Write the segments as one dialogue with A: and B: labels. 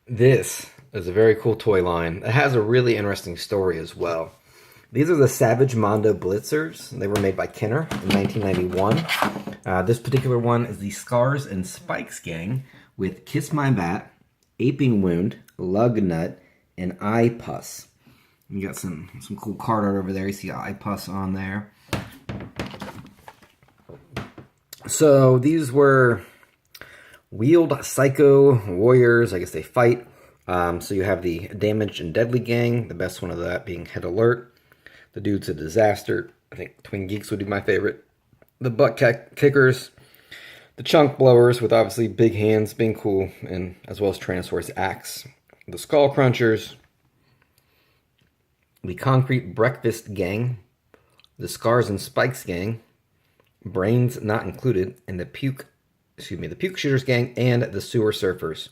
A: This is a very cool toy line. It has a really interesting story as well. These are the Savage Mondo Blitzers. They were made by Kenner in 1991. This particular one is the Scars and Spikes gang with Kiss My Bat, Aping Wound, Lug Nut, and Eye Pus. You got some cool card art over there. You see Eye Pus on there. So these were wheeled psycho warriors. I guess they fight. So you have the Damaged and Deadly gang. The best one of that being Head Alert. The Dude's a Disaster. I think Twin Geeks would be my favorite. The Butt Kickers. The Chunk Blowers with obviously big hands being cool. And as well as Tyrannosaurus Axe. The Skull Crunchers. The Concrete Breakfast gang. The Scars and Spikes gang. Brains Not Included. And the Puke Shooters gang and the Sewer Surfers.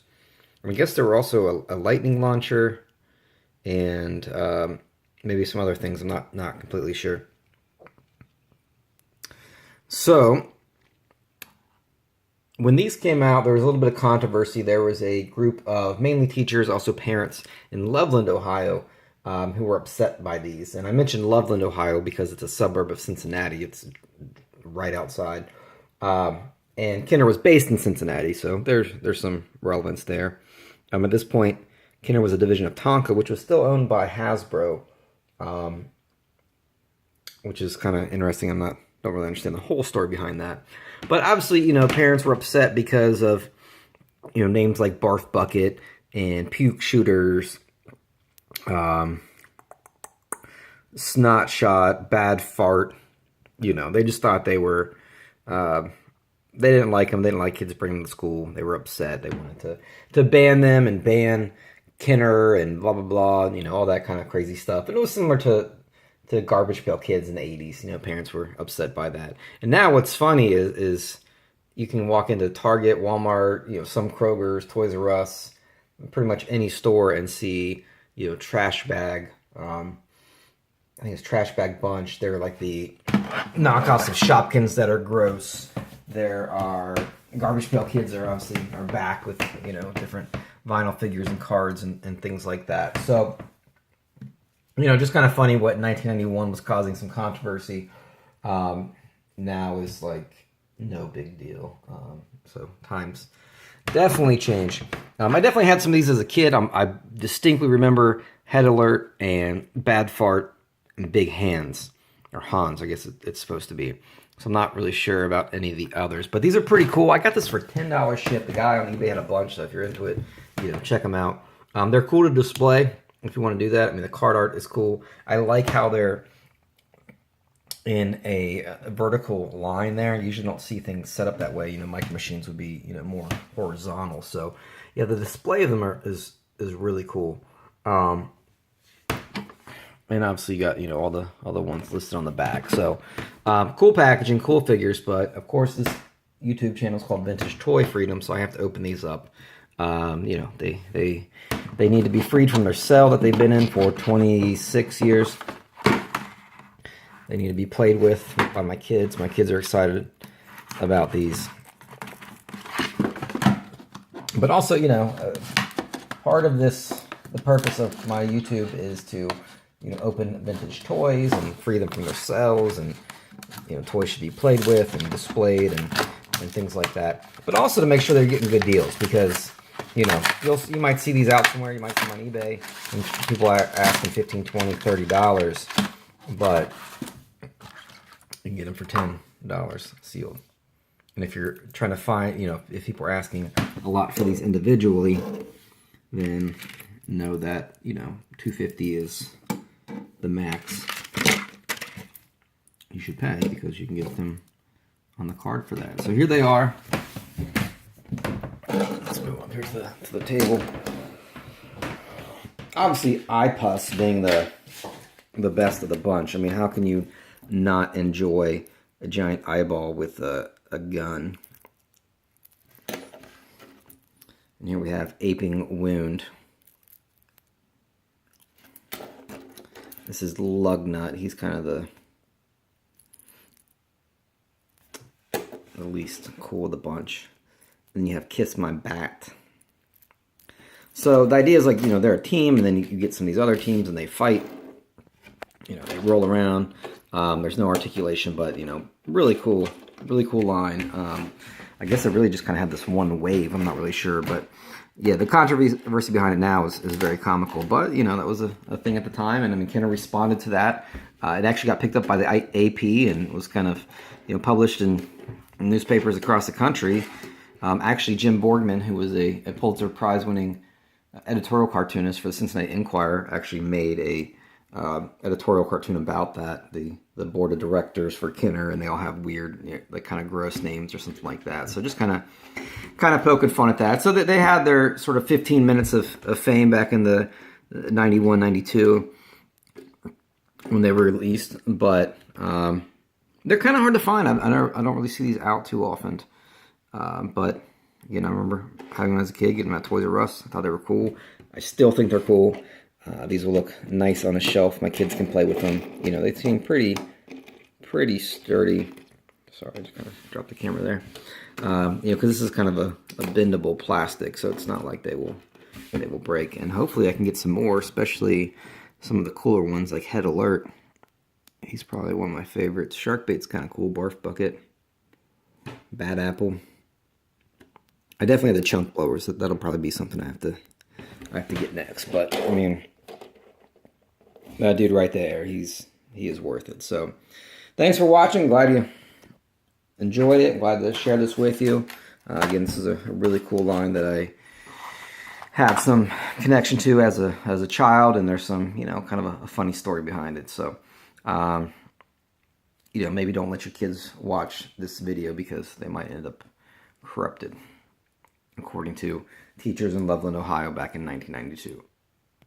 A: I guess there were also a lightning launcher and maybe some other things. I'm not completely sure. So, when these came out, there was a little bit of controversy. There was a group of mainly teachers, also parents in Loveland, Ohio, who were upset by these. And I mentioned Loveland, Ohio, because it's a suburb of Cincinnati. It's right outside. And Kenner was based in Cincinnati, so there's some relevance there. At this point, Kenner was a division of Tonka, which was still owned by Hasbro, which is kind of interesting. Don't really understand the whole story behind that. But obviously, parents were upset because of, names like Barf Bucket and Puke Shooters, Snot Shot, Bad Fart. They just thought they were... they didn't like them. They didn't like kids bringing them to school. They were upset. They wanted to ban them and ban Kenner and blah, blah, blah, all that kind of crazy stuff. And it was similar to Garbage Pail Kids in the 80s. Parents were upset by that. And now what's funny is you can walk into Target, Walmart, some Kroger's, Toys R Us, pretty much any store and see, Trash Bag. I think it's Trash Bag Bunch. They're like the knockoffs of Shopkins that are gross. There are Garbage Pail Kids are back with, different vinyl figures and cards and things like that. So, just kind of funny what 1991 was causing some controversy. Now is like no big deal. So times definitely change. I definitely had some of these as a kid. I distinctly remember Head Alert and Bad Fart and Big Hands. Or Hans, I guess it's supposed to be. So I'm not really sure about any of the others. But these are pretty cool. I got this for $10 shipped. The guy on eBay had a bunch, so if you're into it, check them out. They're cool to display if you want to do that. The card art is cool. I like how they're in a vertical line there. You usually don't see things set up that way. Micro Machines would be, more horizontal. So, yeah, the display of them is really cool. And obviously you got, all the ones listed on the back. So, cool packaging, cool figures, but of course this YouTube channel is called Vintage Toy Freedom, so I have to open these up. They need to be freed from their cell that they've been in for 26 years. They need to be played with by my kids. My kids are excited about these. But also, part of the purpose of my YouTube is to open vintage toys and free them from their cells, and toys should be played with and displayed and things like that. But also to make sure they're getting good deals, because you might see these out somewhere, you might see them on eBay, and people are asking $15, $20, $30, but you can get them for $10 sealed. And if you're trying to find, if people are asking a lot for these individually, then know that $250 is the max you should pay, because you can get them on the card for that. So here they are. Let's move up here to the table. Obviously, Eye Pus being the best of the bunch. How can you not enjoy a giant eyeball with a gun? And here we have Aping Wound. This is Lug Nut. He's kind of the least cool of the bunch. Then you have Kiss My Bat. So the idea is like, they're a team, and then you get some of these other teams, and they fight. They roll around. There's no articulation, but, really cool line. I guess it really just kind of had this one wave. I'm not really sure, but yeah, the controversy behind it now is very comical. But, that was a thing at the time, and I mean, McKenna responded to that. It actually got picked up by the AP and was kind of, published in newspapers across the country. Actually, Jim Borgman, who was a Pulitzer Prize-winning editorial cartoonist for the Cincinnati Enquirer, actually made a editorial cartoon about that. The board of directors for Kenner, and they all have weird, like kind of gross names or something like that. So just kind of poking fun at that. So that they had their sort of 15 minutes of fame back in the 91, 92 when they were released, but they're kind of hard to find. I don't really see these out too often. But again, I remember having them as a kid, getting them at Toys R Us. I thought they were cool. I still think they're cool. These will look nice on a shelf. My kids can play with them. They seem pretty sturdy. Sorry, I just kind of dropped the camera there. Because this is kind of a bendable plastic, so it's not like they will break. And hopefully I can get some more, especially some of the cooler ones like Head Alert. He's probably one of my favorites. Sharkbait's kind of cool. Barf Bucket. Bad Apple. I definitely have the chunk blowers. That'll probably be something I have to get next. But I mean, that dude right there, he is worth it. So, thanks for watching. Glad you enjoyed it. Glad to share this with you. Again, this is a really cool line that I have some connection to as a child, and there's some kind of a funny story behind it. So, maybe don't let your kids watch this video because they might end up corrupted, according to teachers in Loveland, Ohio back in 1992.